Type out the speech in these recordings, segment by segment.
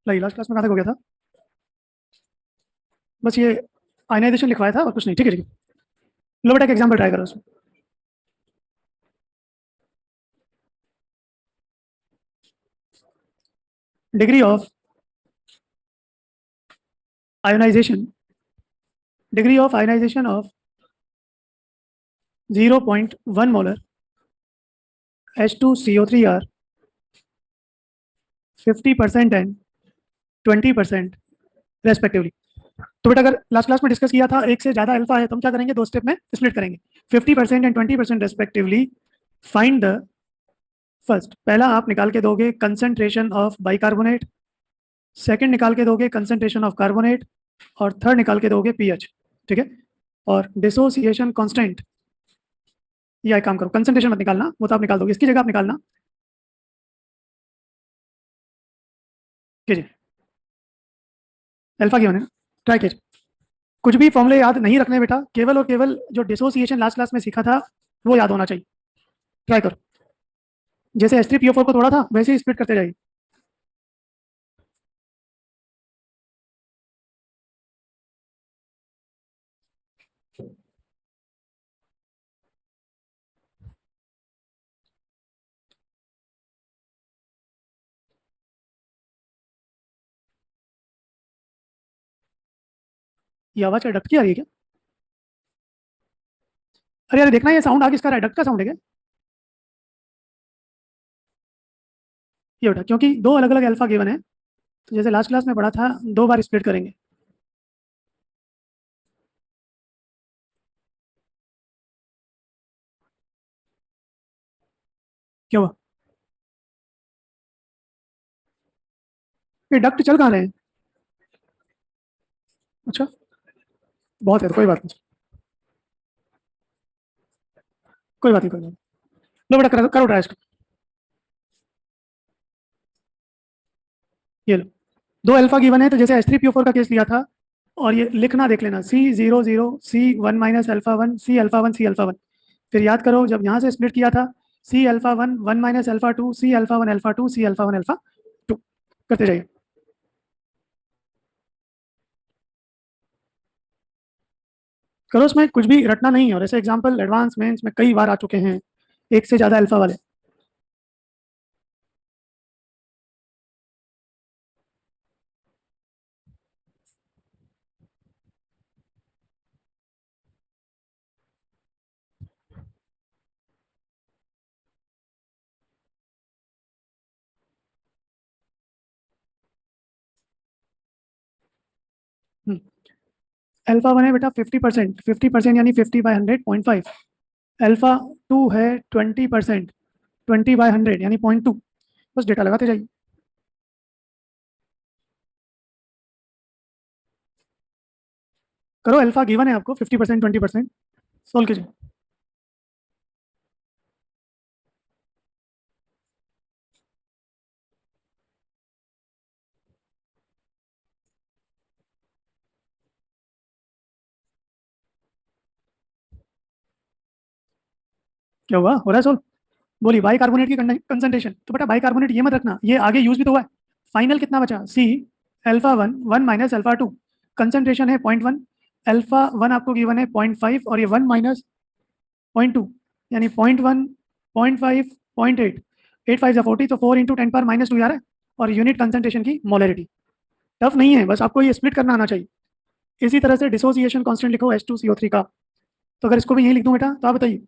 Last class में कहाँ तक हो गया था? बस ये आयनाइजेशन लिखवाया था और कुछ नहीं। ठीक है ठीक है। लो बेटा एक एग्जाम्पल ट्राई करो उसमें। Degree of ionization of 0.1 molar H2CO3 are 50% and 20% respectively. तो बेटा अगर लास्ट क्लास में डिस्कस किया था एक से ज्यादा अल्फा है तो हम क्या करेंगे, दो स्टेप में स्प्लिट करेंगे। 50% and 20% respectively find the first. पहला आप निकाल के दोगे कंसंट्रेशन ऑफ बाइकार्बोनेट, सेकंड निकाल के दोगे कंसंट्रेशन ऑफ कार्बोनेट, और थर्ड निकाल के दोगे पीएच। ठीक है। और डिसोसिएशन कांस्टेंट, या एक काम करो, कंसंट्रेशन मत निकालना, वो तो आप निकाल दोगे, इसकी जगह आप निकालना कीजिए अल्फा की होने ट्राई कीजिए। कुछ भी फॉर्मूले याद नहीं रखने बेटा, केवल और केवल जो डिसोसिएशन लास्ट क्लास में सीखा था वो याद होना चाहिए। ट्राई करो, जैसे H3PO4 को तोड़ा था वैसे ही स्प्लिट करते जाइए। ये आवाज क्या डक्ट की आ रही है क्या? अरे यार देखना, ये साउंड आ किसका रहा है? डक्ट का साउंड है क्या? ये बेटा क्योंकि दो अलग अलग अल्फा गिवन है, तो जैसे लास्ट क्लास में पढ़ा था दो बार स्प्लिट करेंगे। क्या हुआ? ये डक्ट चल कहाँ रहे हैं? अच्छा, बहुत है तो कोई बात नहीं, कोई बात नहीं, कोई बात नहीं। लो बेटा करो ट्राई इसको। ये लो, दो अल्फा गिवन है, तो जैसे H3PO4 का केस लिया था, और ये लिखना देख लेना C00 C1 - C alpha 1 C alpha 1। फिर याद करो जब यहाँ से स्प्लिट किया था C alpha 1 1 - alpha 2 C alpha 1 alpha 2 C alpha 1 alpha 2 करते जाइए। करो, उसमें कुछ भी रटना नहीं है, और ऐसे एग्जाम्पल एडवांस मेंस में कई बार आ चुके हैं एक से ज़्यादा अल्फा वाले। अल्फा 1 है बेटा 50%, 50% यानी 50/100 0.5। अल्फा 2 है 20%, 20/100 यानी 0.2। बस डेटा लगाते जाइए। करो, अल्फा गिवन है आपको 50% 20%, सोल्व कीजिए। क्या हुआ, हो रहा है सोल्व? बोली बाइकार्बोनेट की कंसंट्रेशन, तो बेटा बाइकार्बोनेट ये मत रखना, ये आगे यूज भी तो हुआ है। फाइनल कितना बचा? C अल्फा 1 1 - अल्फा 2, कंसंट्रेशन है 0.1, अल्फा 1 आपको गिवन है 0.5, और ये 1 माइनस 0.2 यानी 0.1 0.5 0.8, 8 5 40, तो 4 × 10⁻² आ रहा है। और यूनिट कंसंट्रेशन की मोलरिटी। टफ नहीं है, बस आपको ये स्प्लिट करना आना चाहिए। इसी तरह से डिसोसिएशन कांस्टेंट लिखो H2CO3 का, तो अगर इसको भी यही लिख दूं बेटा तो आप बताइए,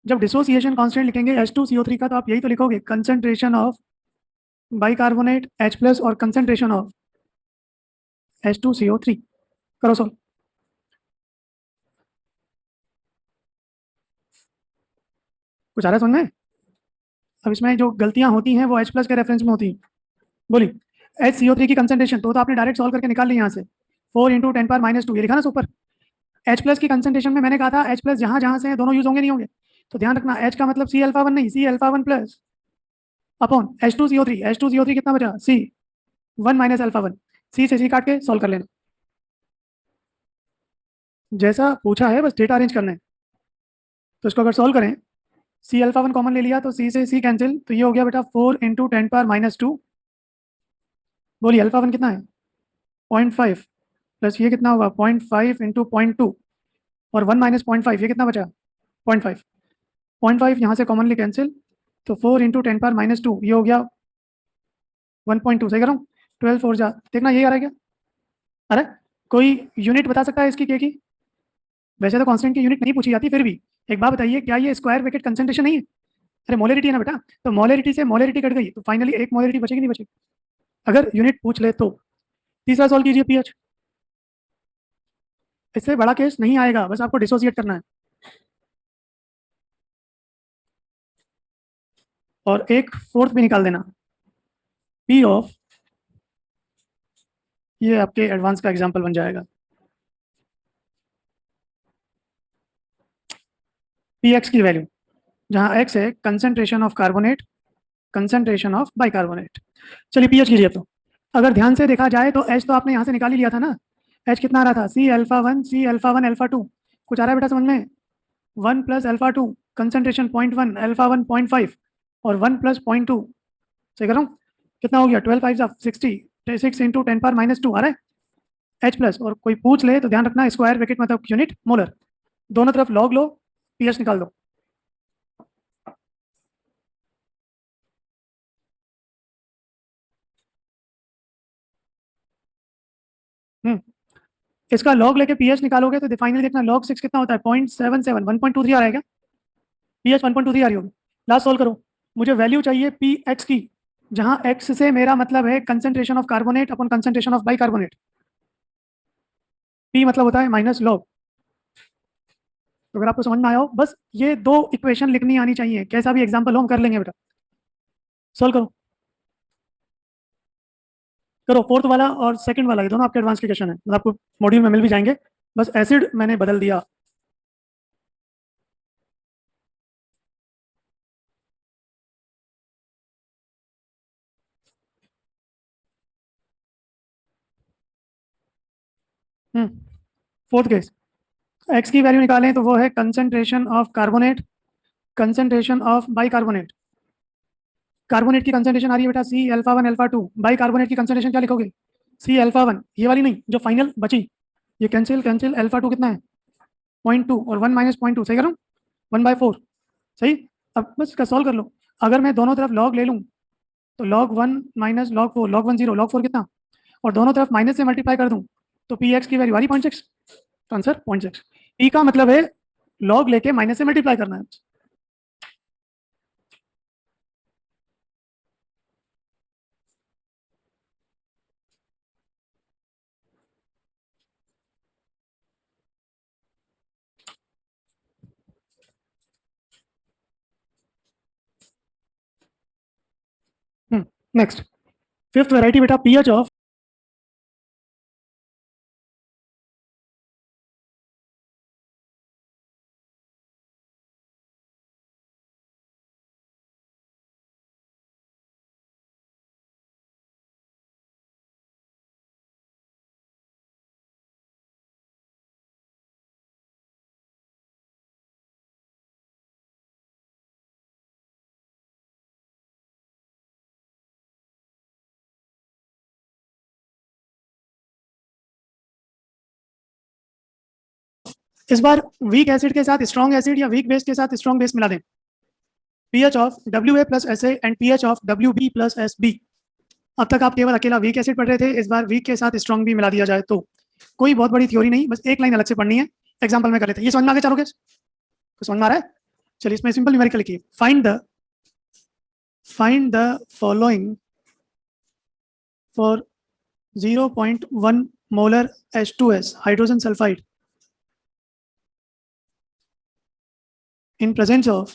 जब डिसोसिएशन कांस्टेंट लिखेंगे H2CO3 का तो आप यही तो लिखोगे, कंसंट्रेशन ऑफ बाइकार्बोनेट H+ और कंसंट्रेशन ऑफ H2CO3। करो सॉल्व। कुछ आ रहा है समझ में? अब इसमें जो गलतियां होती हैं वो H+ के रेफरेंस में होती हैं। बोली HCO3 की कंसंट्रेशन तो आपने डायरेक्ट सॉल्व करके निकाल ली यहाँ से, 4 × 10⁻², ये लिखा ना ऊपर। H+ की कंसंट्रेशन में मैंने कहा था H+ जहाँ जहाँ से दोनों यूज होंगे नहीं होंगे, तो ध्यान रखना H का मतलब C अल्फा 1 नहीं, C alpha 1 plus upon H2CO3। H2CO3 कितना बचा? C 1 - alpha 1। C से C काट के सॉल्व कर लेना, जैसा पूछा है बस डेटा अरेंज करना है। तो इसको अगर सॉल्व करें, C अल्फा 1 कॉमन ले लिया तो C से C कैंसिल, तो ये हो गया बेटा 4 × 10⁻²। बोलिए अल्फा वन कितना है 0.5 प्लस ये कितना होगा 0.5 इंटू 0.2 और 1 माइनस 0.5 ये कितना बचा 0.5 0.5 यहाँ से कॉमनली कैंसिल तो 4 इंटू 10⁻², ये हो गया 1.2, सही कर रहा हूँ 12 4 जा, देखना यही आ रहा है क्या? अरे कोई यूनिट बता सकता है इसकी के की? वैसे तो कांस्टेंट की यूनिट नहीं पूछी जाती, फिर भी एक बात बताइए, क्या ये स्क्वायर ब्रैकेट कंसंट्रेशन नहीं है? अरे मोलरिटी है ना बेटा, तो मोलरिटी से मोलरिटी कट गई तो फाइनली एक मोलरिटी बचेगी नहीं बचेगी? अगर यूनिट पूछ ले तो। तीसरा सॉल्व कीजिए पीएच, इससे बड़ा केस नहीं आएगा, बस आपको डिसोसिएट करना है। और एक फोर्थ भी निकाल देना, पी ऑफ, ये आपके एडवांस का एग्जाम्पल बन जाएगा, पी एक्स की वैल्यू, जहां एक्स है concentration of carbonate, concentration of bicarbonate. चलिए पीएच कीजिए। तो अगर ध्यान से देखा जाए तो एच तो आपने यहाँ से निकाल ही लिया था ना, एच कितना आ रहा था C alpha one C alpha one alpha two, कुछ आ रहा है बेटा समझ में? 1 plus alpha two, concentration 0.1, alpha one 0.5 और 1 प्लस 0.2, सही कर रहा हूँ? कितना हो गया 12 5 60, 6 इंटू 10⁻², आ रहा है एच प्लस। और कोई पूछ ले तो ध्यान रखना स्क्वायर ब्रैकेट मतलब यूनिट मोलर, दोनों तरफ लॉग लो, पीएच निकाल दो। इसका लॉग लेके पीएच निकालोगे तो फाइनली देखना लॉग 6 कितना होता है 0.77, 1.23 आ रहा है क्या? पीएच 1.23 आ रही होगी। लास्ट सॉल्व करो, मुझे वैल्यू चाहिए पी एक्स की, जहां एक्स से मेरा मतलब है concentration of carbonate upon concentration of bicarbonate, P मतलब होता है माइनस लॉग। तो अगर आपको समझ में आया हो, बस ये दो इक्वेशन लिखनी आनी चाहिए, कैसा भी एग्जाम्पल हो हम कर लेंगे बेटा। सॉल्व करो, करो फोर्थ वाला और सेकंड वाला, ये दोनों आपके एडवांस के क्वेश्चन है, मतलब आपको मॉड्यूल में मिल भी जाएंगे, बस एसिड मैंने बदल दिया। फोर्थ केस, एक्स की वैल्यू निकालें तो वो है concentration of carbonate, concentration of bicarbonate. Carbonate की कंसंट्रेशन आ रही है बेटा C alpha one alpha two, bicarbonate की कंसंट्रेशन क्या लिखोगे सी अल्फा वन, ये वाली नहीं जो फाइनल बची, ये कैंसिल कैंसिल, अल्फा टू कितना है 0.2 और 1 माइनस 0.2, सही कर रहा हूँ 1/4, सही। अब बस इसका सॉल्व कर लो, अगर मैं दोनों तरफ लॉग ले लूँ तो log 1 minus log 4, log 1 0, log 4 कितना, और दोनों तरफ माइनस से मल्टीप्लाई कर दूं तो पी एक्स की वैल्यू आ रही 0.6, तो आंसर 0.6। पी का मतलब है लॉग लेके माइनस से मल्टीप्लाई करना है। नेक्स्ट, फिफ्थ वैरायटी बेटा पीएच ऑफ, इस बार वीक एसिड के साथ स्ट्रॉन्ग एसिड या वीक बेस के साथ स्ट्रॉन्ग बेस मिला दें, pH of WA plus SA and pH of WB plus SB। अब तक आप केवल अकेला वीक एसिड पढ़ रहे थे, इस बार वीक के साथ स्ट्रॉन्ग भी मिला दिया जाए तो कोई बहुत बड़ी थ्योरी नहीं, बस एक लाइन अलग से पढ़नी है, एग्जाम्पल में कर लेते हैं। ये समझ में आ गया चारों केस? समझ में आ रहा है? चलिए इसमें सिंपल न्यूमेरिकल लिखिए, find the following for 0.1 molar H2S hydrogen sulphide in presence of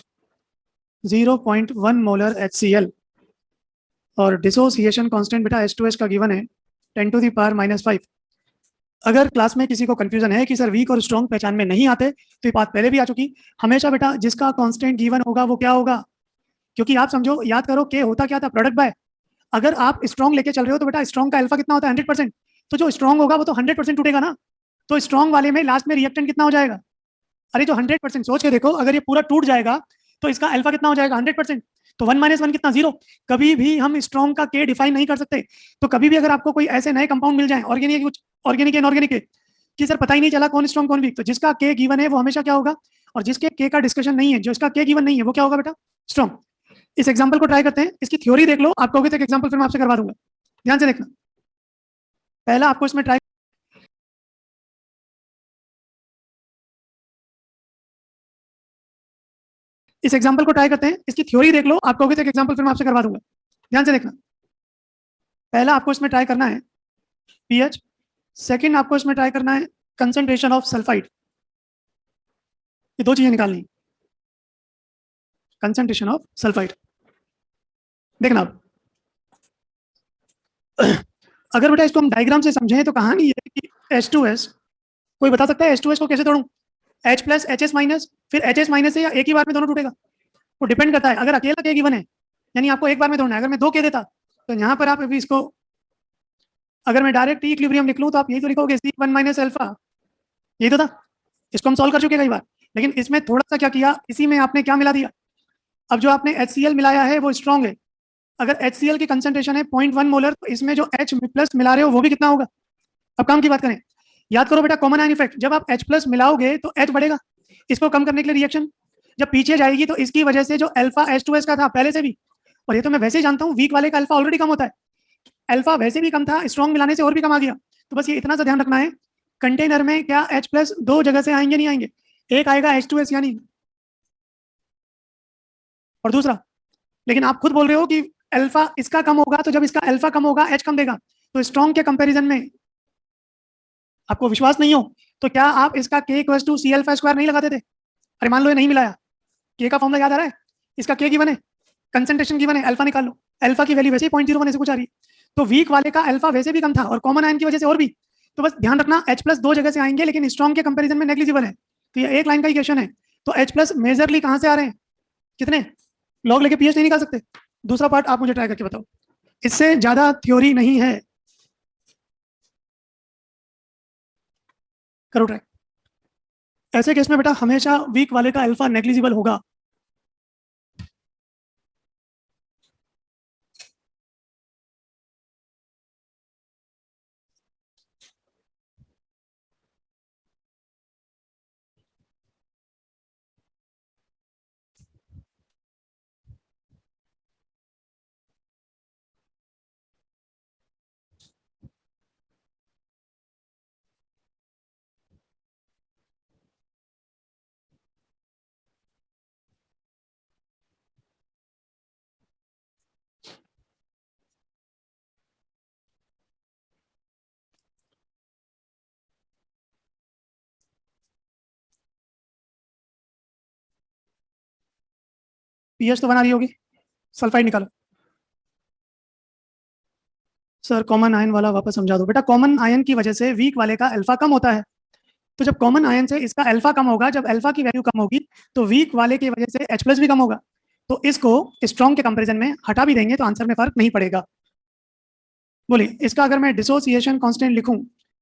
0.1 molar HCl, और डिसोसिएशन कांस्टेंट बेटा H2S का गिवन है 10⁻⁻5। अगर क्लास में किसी को कंफ्यूजन है कि सर वीक और स्ट्रॉन्ग पहचान में नहीं आते तो ये बात पहले भी आ चुकी, हमेशा बेटा जिसका कांस्टेंट गिवन होगा वो क्या होगा, क्योंकि आप समझो याद करो के होता क्या था प्रोडक्ट बाय, अगर आप स्ट्रॉन्ग लेके चल रहे हो तो बेटा स्ट्रॉन्ग का अल्फा कितना होता है 100%, तो जो स्ट्रॉन्ग होगा वो तो 100% टूटेगा ना, तो स्ट्रॉन्ग वाले में लास्ट में रिएक्टेंट कितना हो जाएगा, अरे जो 100%, सोच के देखो अगर ये पूरा टूट जाएगा तो इसका अल्फा कितना हो जाएगा 100%। तो 1 - 1 कितना 0। कभी भी हम स्ट्रॉन्ग का के डिफाइन नहीं कर सकते। तो कभी भी अगर आपको कोई ऐसे नए कंपाउंड मिल जाए ऑर्गेनिक कुछ ऑर्गेनिक इनऑर्गेनिक के कि सर पता ही नहीं चला कौन स्ट्रॉन्ग कौन वीक, तो जिसका के गिवन है वो हमेशा क्या होगा, और जिसके के का डिस्कशन नहीं है, जो इसका के गिवन नहीं है वो क्या होगा बेटा, स्ट्रॉन्ग। इस एग्जाम्पल को ट्राई करते हैं, इसकी थ्योरी देख लो, आप कहोगे तो एक एग्जाम्पल फिर मैं आपसे करवा दूंगा, ध्यान से देखना। पहला आपको इसमें ट्राई, इस एग्जाम्पल को ट्राई करते हैं, इसकी थ्योरी देख लो, आप कहोगे तो एक एग्जाम्पल फिर मैं आपसे करवा दूंगा, ध्यान से देखना। पहला आपको इसमें ट्राई करना है पीएच, सेकंड आपको इसमें ट्राई करना है कंसंट्रेशन ऑफ सल्फाइड। ये दो चीजें निकालनी, कंसंट्रेशन ऑफ सल्फाइड। देखना आप अगर बेटा इसको हम डायग्राम से समझें तो कहानी ये है कि H2S, कोई बता सकता है H2S को कैसे तोड़ूं, H प्लस HS माइनस, फिर HS माइनस से या एक ही बार में दोनों टूटेगा, वो डिपेंड करता है। अगर अकेला के गिवन है यानी आपको एक बार में तोड़ना है, अगर मैं 2 के देता तो यहाँ पर आप अभी इसको, अगर मैं डायरेक्ट इक्विलिब्रियम लिख लूँ तो आप यही तो लिखोगे C1 माइनस अल्फा, यही तो था। इसको हम सॉल्व कर चुके कई बार, लेकिन इसमें थोड़ा सा क्या किया, इसी में आपने क्या मिला दिया, अब जो आपने HCl मिलाया है वो स्ट्रॉन्ग है, अगर HCl की कंसंट्रेशन है 0.1 मोलर, तो इसमें जो H प्लस मिला रहे हो वो भी कितना होगा। अब काम की बात करें, याद करो बेटा कॉमन आयन इफेक्ट, जब आप H प्लस मिलाओगे तो H बढ़ेगा, इसको कम करने के लिए रिएक्शन जब पीछे जाएगी तो इसकी वजह से जो अल्फा H2S का था पहले से भी, और ये तो मैं वैसे ही जानता हूँ वीक वाले का अल्फा ऑलरेडी कम होता है, अल्फा वैसे भी कम था, स्ट्रॉन्ग मिलाने से और भी कम आ गया। तो बस ये इतना सा ध्यान रखना है, कंटेनर में क्या H प्लस 2 जगह से आएंगे नहीं आएंगे, एक आएगा H2S यानी, और दूसरा, लेकिन आप खुद बोल रहे हो कि अल्फा इसका कम होगा, तो जब इसका अल्फा कम होगा H कम देगा, तो स्ट्रॉन्ग के कंपैरिजन में आपको विश्वास नहीं हो तो क्या आप इसका K = C अल्फा स्क्वायर नहीं लगाते थे। अरे मान लो ये नहीं मिलाया, K का फॉर्मूला याद आ रहा है, इसका K गिवन है, कंसंट्रेशन गिवन है, अल्फा निकाल लो, अल्फा की वैल्यू वैसे ही 0.01 से कुछ आ रही है, तो वीक वाले का अल्फा वैसे भी कम था और कॉमन आयन की वजह से और भी, तो बस ध्यान रखना H प्लस 2 जगह से आएंगे लेकिन स्ट्रॉन्ग के कंपैरिजन में नेग्लिजिबल है, तो ये एक लाइन का इक्वेशन है। तो H प्लस मेजरली कहां से आ रहे हैं, कितने लॉग लेके पीएच नहीं निकाल सकते। दूसरा पार्ट आप मुझे ट्राई करके बताओ, इससे ज्यादा थ्योरी नहीं है, करो ट्राई। ऐसे केस में बेटा हमेशा वीक वाले का अल्फा नेग्लिजिबल होगा। पीएच तो बना रही होगी, सल्फाइड निकालो। सर कॉमन आयन वाला वापस समझा दो बेटा, कॉमन आयन की वजह से वीक वाले का अल्फा कम होता है, तो जब कॉमन आयन से इसका अल्फा कम होगा, जब अल्फा की वैल्यू कम होगी तो वीक वाले की वजह से H प्लस भी कम होगा, तो इसको स्ट्रॉन्ग के कंपैरिजन में हटा भी देंगे तो आंसर में फर्क नहीं पड़ेगा। बोलिए इसका अगर मैं डिसोसिएशन कांस्टेंट लिखूं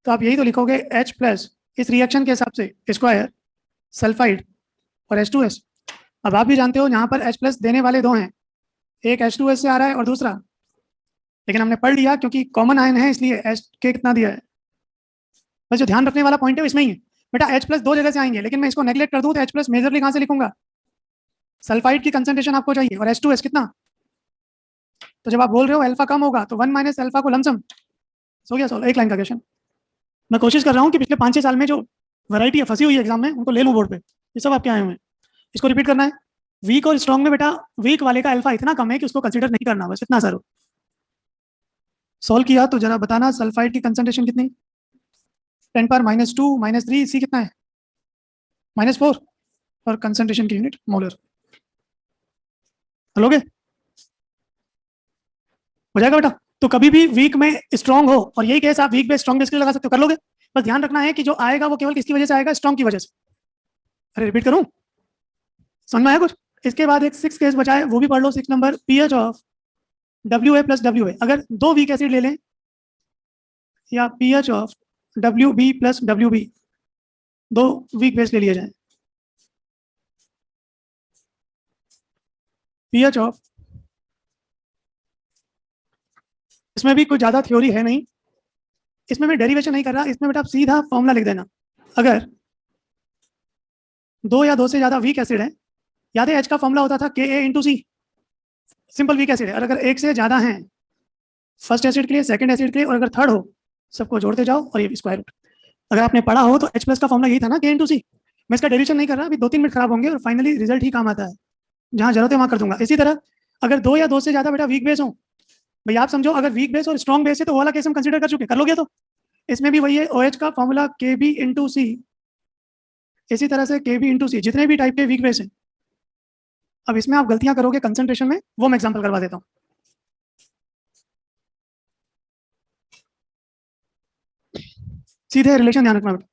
तो आप यही तो लिखोगे H प्लस इस रिएक्शन के हिसाब से स्क्वायर सल्फाइड और H2S। अब आप भी जानते हो यहाँ पर H प्लस देने वाले दो हैं, एक H2S से आ रहा है और दूसरा, लेकिन हमने पढ़ लिया क्योंकि कॉमन आयन है इसलिए H के कितना दिया है, बस जो ध्यान रखने वाला पॉइंट है इसमें ही है बेटा, H प्लस 2 जगह से आएंगे, लेकिन मैं इसको नेग्लेक्ट कर दूं तो H प्लस मेजरली कहां से लिखूंगा, सल्फाइड की कंसंट्रेशन आपको चाहिए और H2S कितना, तो जब आप बोल रहे हो अल्फा कम होगा तो 1 - अल्फा को लमसम हो गया सॉल्व, एक लाइन का क्वेश्चन। मैं कोशिश कर रहा हूँ कि पिछले 5-6 साल में जो वैरायटी है फंसी हुई है एग्जाम में उनको ले लूँ बोर्ड पे, ये सब आपके आए हुए हैं, इसको रिपीट करना है। वीक और स्ट्रॉन्ग में बेटा वीक वाले का अल्फा इतना कम है कि उसको कंसीडर नहीं करना, बस इतना सर। सॉल्व किया तो जरा बताना सल्फाइड की कंसंट्रेशन कितनी, 10⁻² -3, सी कितना है -4, और कंसंट्रेशन की यूनिट मोलर। लोगे हो जाएगा बेटा। तो कभी भी वीक में स्ट्रॉन्ग हो और यही केस आप वीक में स्ट्रॉन्ग बेसिकली लगा सकते हो, कर लोगे। बस ध्यान रखना है कि जो आएगा वो केवल किसकी वजह से आएगा, स्ट्रॉन्ग की वजह से। अरे रिपीट करूं, समझ में आया कुछ। इसके बाद एक 6 केस बचा है, वो भी पढ़ लो। 6 number, pH of WA plus WA, अगर 2 वीक एसिड ले लें, या pH of WB plus WB, 2 weak base ले लिए जाए, पीएच ऑफ, इसमें भी कुछ ज़्यादा थ्योरी है नहीं, इसमें मैं डेरिवेशन नहीं कर रहा, इसमें बेटा आप सीधा फॉर्मूला लिख देना। अगर दो या दो से ज़्यादा वीक एसिड है, याद है एच का फॉर्मूला होता था के ए इंटू सी, सिंपल वीक एसिड है, और अगर एक से ज़्यादा हैं फर्स्ट एसिड के लिए, सेकंड एसिड के लिए, और अगर थर्ड हो, सबको जोड़ते जाओ और ये स्क्वायर रूट। अगर आपने पढ़ा हो तो एच प्लस का फॉर्मूला यही था ना, के इंटू सी। मैं इसका डेरिवेशन नहीं कर रहा, अभी 2-3 मिनट खराब होंगे और फाइनली रिजल्ट ही काम आता है, जहाँ जरूरत है वहाँ कर दूंगा। इसी तरह अगर दो या दो से ज़्यादा बेटा वीक बेस हो, भाई आप समझो अगर वीक बेस और स्ट्रॉन्ग बेस है तो वो वाला केस हम कंसिडर कर चुके, कर लोगे तो इसमें भी वही है, ओ एच का फॉर्मूला के बी इंटू सी, इसी तरह से के बी इंटू सी, जितने भी टाइप के वीक बेस हैं। अब इसमें आप गलतियां करोगे कंसंट्रेशन में, वो मैं एग्जांपल करवा देता हूँ। सीधे रिलेशन ध्यान रखना बेटा।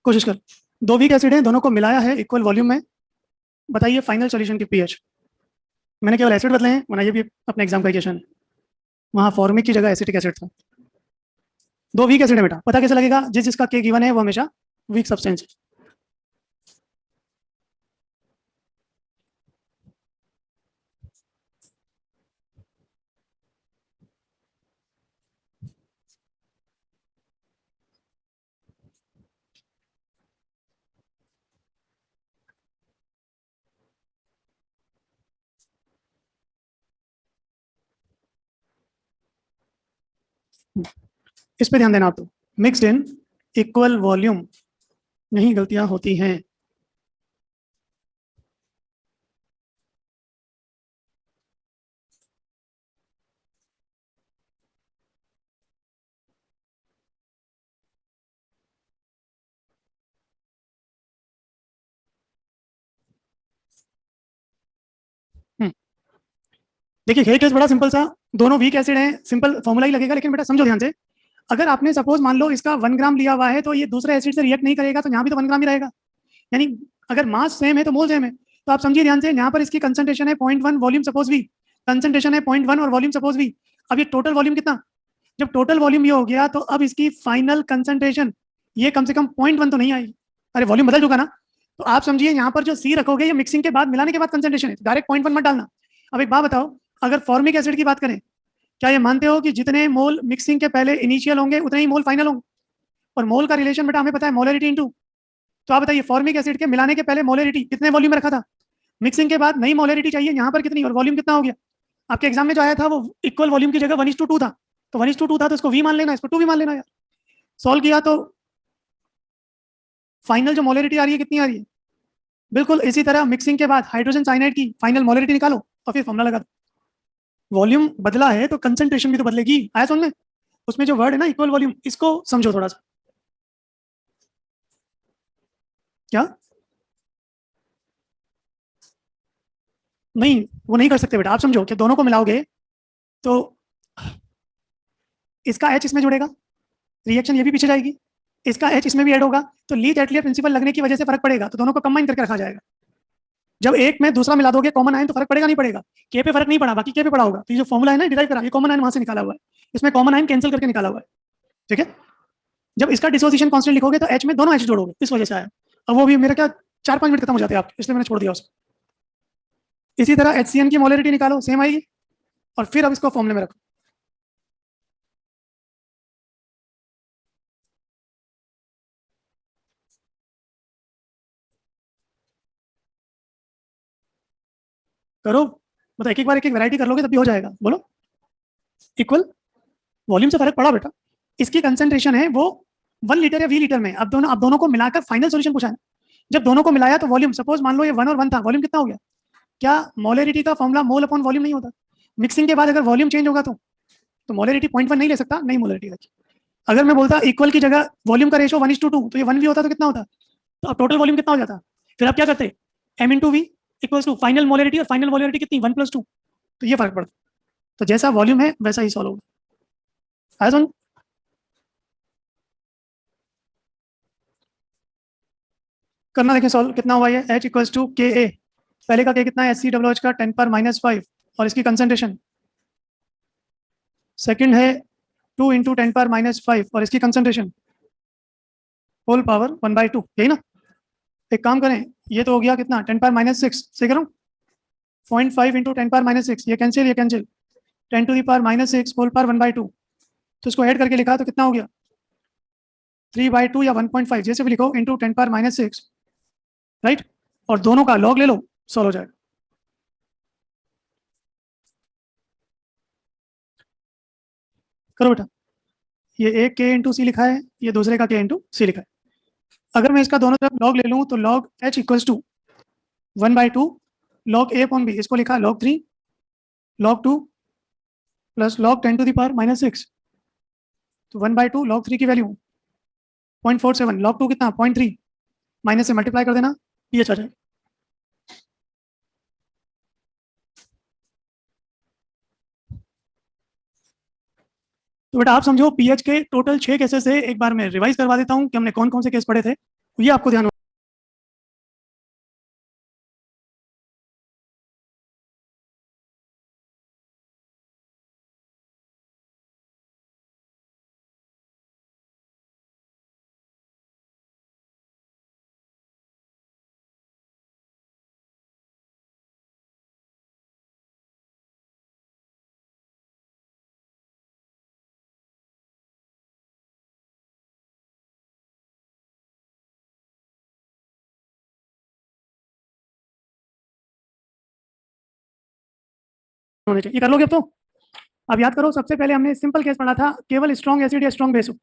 कोशिश कर, दो वीक एसिड है, दोनों को मिलाया है इक्वल वॉल्यूम में, बताइए फाइनल सॉल्यूशन की पीएच। मैंने केवल एसिड बदले हैं, वरना ये भी अपने एग्जाम का क्वेश्चन है, वहाँ फॉर्मिक की जगह एसिटिक एसिड था। दो वीक एसिड है बेटा, पता कैसे लगेगा, जिस जिसका के गिवन है वो हमेशा वीक सब्सटेंस है। इस पे ध्यान देना आप, तो मिक्स्ड इन इक्वल वॉल्यूम नहीं गलतियां होती हैं। देखिए ये केस बड़ा सिंपल सा, दोनों वीक एसिड हैं, सिंपल फॉर्मूला ही लगेगा, लेकिन बेटा समझो ध्यान से, अगर आपने सपोज मान लो इसका 1 ग्राम लिया हुआ है तो ये दूसरे एसिड से रिएक्ट नहीं करेगा, तो यहाँ भी तो 1 ग्राम ही रहेगा, यानी अगर मास सेम है तो मोल सेम है। तो आप समझिए ध्यान से, यहाँ पर इसकी कंसंट्रेशन है 0.1, वॉल्यूम सपोज वी, कंसंट्रेशन है 0.1 और वॉल्यूम सपोज वी। अब ये टोटल वॉल्यूम कितना, जब टोटल वॉल्यूम ये हो गया तो अब इसकी फाइनल कंसंट्रेशन ये कम से कम 0.1 तो नहीं आएगी, अरे वॉल्यूम बदल चुका ना। तो आप समझिए यहाँ पर जो सी रखोगे ये मिक्सिंग के बाद, मिलाने के बाद कंसंट्रेशन है, डायरेक्ट 0.1 मत डालना। अब एक बात बताओ, अगर फॉर्मिक एसिड की बात करें, क्या ये मानते हो कि जितने मोल मिक्सिंग के पहले इनिशियल होंगे उतने ही मोल फाइनल होंगे, और मोल का रिलेशन बेटा हमें पता है मोलरिटी इनटू। तो आप बताइए फॉर्मिक एसिड के मिलाने के पहले मोलरिटी कितने वॉल्यूम में रखा था, मिक्सिंग के बाद नई मोलरिटी चाहिए यहाँ पर कितनी, और वॉल्यूम कितना हो गया। आपके एग्जाम में जो आया था वो इक्वल वॉल्यूम की जगह 1:2 था, तो 1:2 था तो इसको वी मान लेना, इसको 2 भी मान लेना यार। सॉल्व किया तो फाइनल जो मोलरिटी आ रही है कितनी आ रही है, बिल्कुल इसी तरह मिक्सिंग के बाद हाइड्रोजन साइनाइड की फाइनल मोलरिटी निकालो और फिर फॉर्मूला लगा दो। वॉल्यूम बदला है तो कंसंट्रेशन भी तो बदलेगी, आया समझ में। उसमें जो वर्ड है ना इक्वल वॉल्यूम, इसको समझो थोड़ा सा। क्या नहीं, वो नहीं कर सकते बेटा, आप समझो कि दोनों को मिलाओगे तो इसका एच इसमें जुड़ेगा, रिएक्शन ये भी पीछे जाएगी, इसका एच इसमें भी ऐड होगा, तो लीच एटलियर प्रिंसिपल लगने की वजह से फर्क पड़ेगा, तो दोनों को कंबाइन करके रखा जाएगा। जब एक में दूसरा मिला दोगे कॉमन आयन तो फर्क पड़ेगा नहीं पड़ेगा, के पे फर्क नहीं पड़ा, बाकी के पे पड़ा होगा। तो ये जो फॉर्मूला है ना डिराइव करा, ये कॉमन आयन वहां से निकाला हुआ है, इसमें कॉमन आयन कैंसिल करके निकाला हुआ है, ठीक है। जब इसका डिसोसिएशन कांस्टेंट लिखोगे तो एच में दोनों एच जोड़ोगे, इस वजह से आया। अब वो भी मेरा क्या 4-5 मिनट खत्म हो जाते हैं आप, इसलिए मैंने छोड़ दिया उसको। इसी तरह HCN की मोलरिटी निकालो, सेम आएगी, और फिर अब इसको फॉर्मूले में रखो। करो, मतलब एक एक बार एक एक वैरायटी कर लोगे तब भी हो जाएगा। बोलो, इक्वल वॉल्यूम से फर्क पड़ा बेटा, इसकी कंसंट्रेशन है वो 1 लीटर या 20 लीटर में, अब दोनों को मिलाकर फाइनल सोल्यूशन पूछा है। जब दोनों को मिलाया तो वॉल्यूम, सपोज मान लो ये 1 और 1 था, वॉल्यूम कितना हो गया। क्या मोलरिटी का फॉर्मूला मोल अपॉन वॉल्यूम नहीं होता, मिक्सिंग के बाद अगर वॉल्यूम चेंज होगा तो मोलरिटी 0.1 नहीं ले सकता, नहीं मोलरिटी रखी। अगर मैं बोलता इक्वल की जगह वॉल्यूम का रेशो 1:2, तो ये 1 भी होता तो कितना होता? तो अब टोटल वॉल्यूम कितना हो जाता? फिर आप क्या करते? m/v equals to final molarity, और फाइनल मोलरिटी कितनी? 1+2। तो ये फर्क पड़ता। तो जैसा वॉल्यूम है वैसा ही सॉल्व होगा। आया समझ? करना देखें सॉल्व कितना हुआ ये। h इक्वल्स टू के ए, पहले का के कितना है? HCWH का 10⁻⁵ और इसकी कंसंट्रेशन। सेकंड है 2 × 10⁻⁵ और इसकी कंसंट्रेशन होल पावर 1/2, यही ना? एक काम करें, ये तो हो गया कितना? 10⁻⁶, सही करूँ? 0.5 × 10⁻⁶, ये कैंसिल, ये कैंसिल, 10⁻⁶ होल पावर 1/2। तो इसको ऐड करके लिखा तो कितना हो गया? 3/2 या 1.5, जैसे भी लिखो, इंटू 10⁻⁶, राइट? और दोनों का लॉग ले लो, सॉल्व हो जाएगा। करो बेटा। ये एक के इंटू सी लिखा है, ये दूसरे का के इंटू सी लिखा है। अगर मैं इसका दोनों तरफ लॉग ले लूँ तो log h equals to 1/2 log a upon b, इसको लिखा log 3 log 2 प्लस log 10⁻⁻6। तो 1/2 log 3 की वैल्यू 0.47, log 2 कितना? 0.3, माइनस से मल्टीप्लाई कर देना, pH आ जाएगा। तो बेटा आप समझो, pH के टोटल 6 केसेस है, एक बार मैं रिवाइज करवा देता हूँ कि हमने कौन कौन से केस पढ़े थे, ये आपको ध्यान होने चाहिए। ये कर लोगे अब तो? अब याद करो, सबसे पहले हमने सिंपल केस पढ़ा था, केवल स्ट्रॉन्ग एसिड या स्ट्रॉन्ग बेस हो।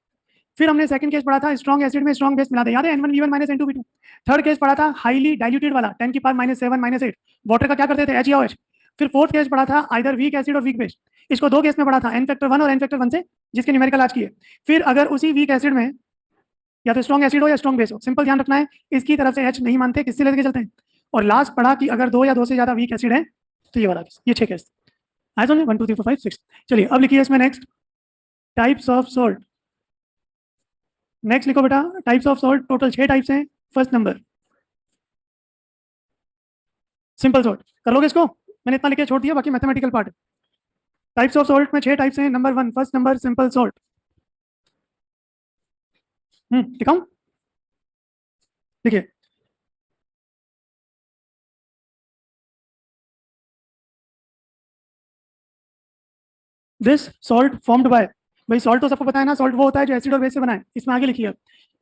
फिर हमने सेकंड केस पढ़ा था, स्ट्रॉन्ग एसिड में स्ट्रॉन्ग बेस मिला था, याद है? N1V1 - N2V2। थर्ड केस पढ़ा था हाईली डाइल्यूटेड वाला, 10⁻⁷ -8 वाटर का क्या करते थे? HEOH। फिर फोर्थ केस पढ़ा था आइदर वीक एसिड और वीक बेस। इसको दो केस में पढ़ा था, N⁻1 और N⁻1 से, जिसके न्यूमेरिकल आज किए। फिर अगर उसी वीक एसिड में या तो स्ट्रॉन्ग एसिड हो या स्ट्रॉन्ग बेस हो, सिंपल ध्यान रखना है, इसकी तरफ से H नहीं मानते, किससे लेके चलते हैं? और लास्ट पढ़ा कि अगर दो या दो से ज्यादा वीक एसिड है तो ये वाला केस। ये 6 केस आए समझे? 1 2 3 4 5 6। चलिए अब लिखिए इसमें next types of salt. Next लिखो बेटा, types of salt total 6 types हैं। First number simple salt. कर लोगे इसको? मैंने इतना लिखे छोड़ दिया, बाकी मैथमेटिकल पार्ट है। टाइप्स ऑफ सॉल्ट में 6 टाइप्स हैं। Number 1, first number simple salt. दिखाऊं? देखिए, दिस सॉल्ट फॉर्म्ड बाय, भाई सॉल्ट तो सबको पता है ना, सॉल्ट वो होता है जो एसिड और बेस से बना है। इसमें आगे लिखिए,